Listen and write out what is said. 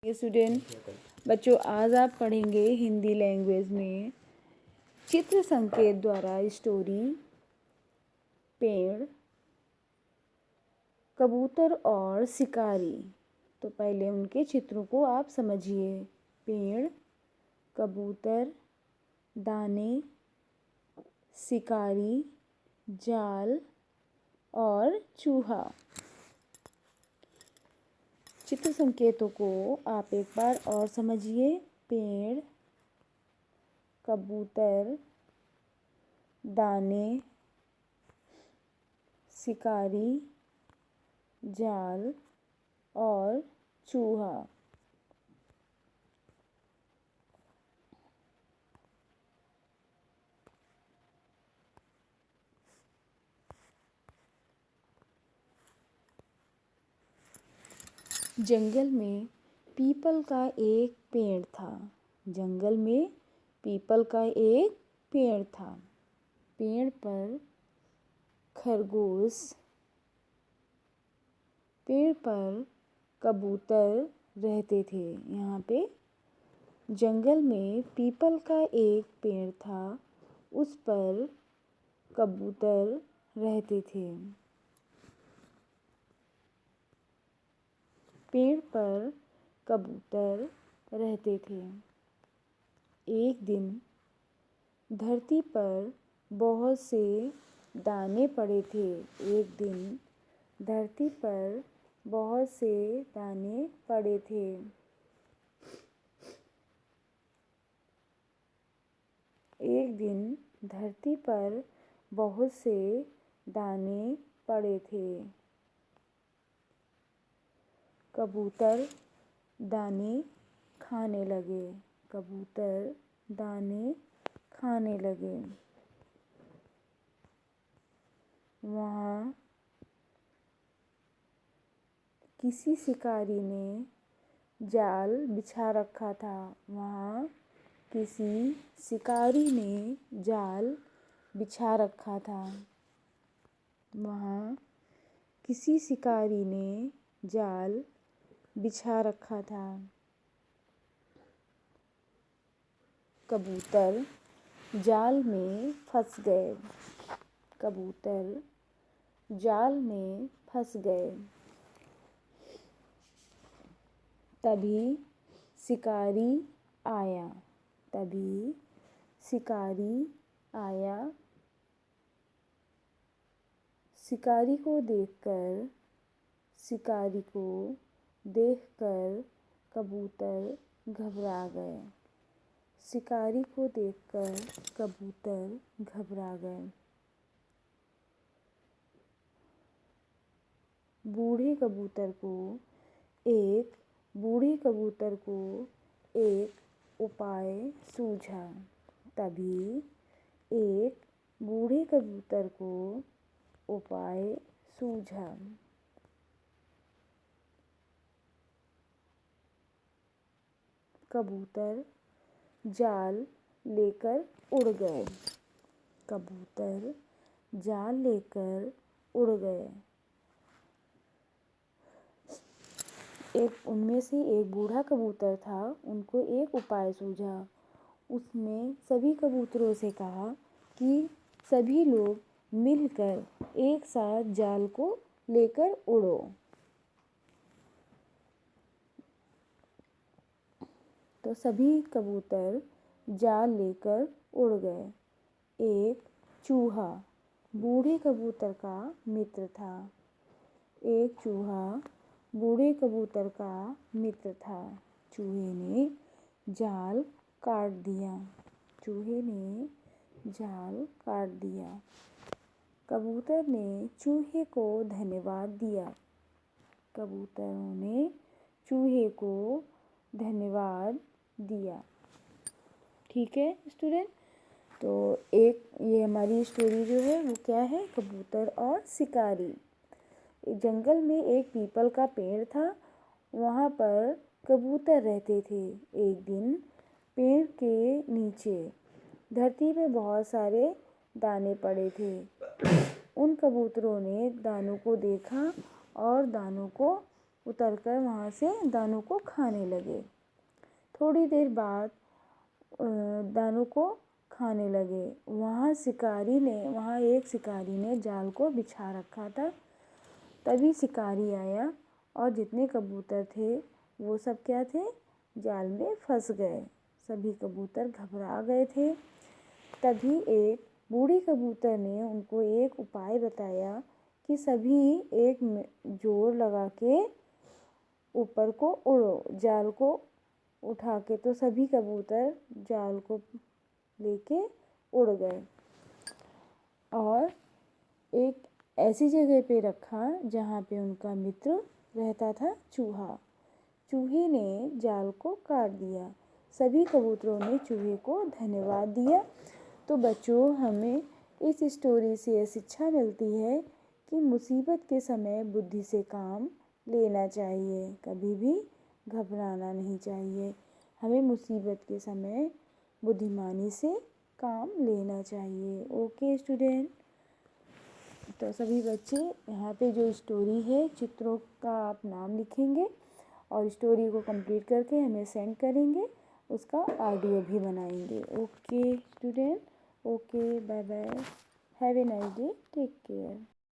ये स्टूडेंट बच्चों, आज आप पढ़ेंगे हिंदी लैंग्वेज में चित्र संकेत द्वारा स्टोरी पेड़, कबूतर और शिकारी। तो पहले उनके चित्रों को आप समझिए। पेड़, कबूतर, दाने, शिकारी, जाल और चूहा। चित्र संकेतों को आप एक बार और समझिए। पेड़, कबूतर, दाने, शिकारी, जाल और चूहा। जंगल में पीपल का एक पेड़ था। जंगल में पीपल का एक पेड़ था। पेड़ पर खरगोश, पेड़ पर कबूतर रहते थे। यहाँ पे जंगल में पीपल का एक पेड़ था, उस पर कबूतर रहते थे। पेड़ पर कबूतर रहते थे। एक दिन धरती पर बहुत से दाने पड़े थे। एक दिन धरती पर बहुत से दाने पड़े थे। एक दिन धरती पर बहुत से दाने पड़े थे। कबूतर दाने खाने लगे। कबूतर दाने खाने लगे। वहाँ किसी शिकारी ने जाल बिछा रखा था। वहाँ किसी शिकारी ने जाल बिछा रखा था। वहाँ किसी शिकारी ने जाल बिछा रखा था। कबूतर जाल में फंस गए। कबूतर जाल में फंस गए। तभी शिकारी आया। तभी शिकारी आया। शिकारी को देखकर कबूतर घबरा गए। शिकारी को देखकर कबूतर घबरा गए। बूढ़े कबूतर को एक उपाय सूझा। तभी एक बूढ़े कबूतर को उपाय सूझा। कबूतर जाल लेकर उड़ गए। कबूतर जाल लेकर उड़ गए। उनमें से एक बूढ़ा कबूतर था। उनको एक उपाय सूझा। उसने सभी कबूतरों से कहा कि सभी लोग मिलकर एक साथ जाल को लेकर उड़ो। तो सभी कबूतर जाल लेकर उड़ गए। एक चूहा बूढ़े कबूतर का मित्र था। एक चूहा बूढ़े कबूतर का मित्र था। चूहे ने जाल काट दिया। चूहे ने जाल काट दिया। कबूतर ने चूहे को धन्यवाद दिया। कबूतरों ने चूहे को धन्यवाद दिया। ठीक है स्टूडेंट। तो ये हमारी स्टोरी जो है वो क्या है, कबूतर और शिकारी। जंगल में एक पीपल का पेड़ था। वहाँ पर कबूतर रहते थे। एक दिन पेड़ के नीचे धरती पे बहुत सारे दाने पड़े थे। उन कबूतरों ने दानों को देखा और दानों को उतरकर वहाँ से दानों को खाने लगे। थोड़ी देर बाद दानों को खाने लगे। वहाँ एक शिकारी ने जाल को बिछा रखा था। तभी शिकारी आया और जितने कबूतर थे वो सब क्या थे, जाल में फंस गए। सभी कबूतर घबरा गए थे। तभी एक बूढ़ी कबूतर ने उनको एक उपाय बताया कि सभी एक जोर लगा के ऊपर को उड़ो, जाल को उठा के। तो सभी कबूतर जाल को लेके उड़ गए और एक ऐसी जगह पे रखा जहाँ पे उनका मित्र रहता था, चूहा। चूहे ने जाल को काट दिया। सभी कबूतरों ने चूहे को धन्यवाद दिया। तो बच्चों, हमें इस स्टोरी से यह शिक्षा मिलती है कि मुसीबत के समय बुद्धि से काम लेना चाहिए, कभी भी घबराना नहीं चाहिए। हमें मुसीबत के समय बुद्धिमानी से काम लेना चाहिए। ओके स्टूडेंट, तो सभी बच्चे यहाँ पे जो स्टोरी है, चित्रों का आप नाम लिखेंगे और स्टोरी को कंप्लीट करके हमें सेंड करेंगे, उसका ऑडियो भी बनाएंगे। Okay student, okay, bye bye, have a nice day, take care.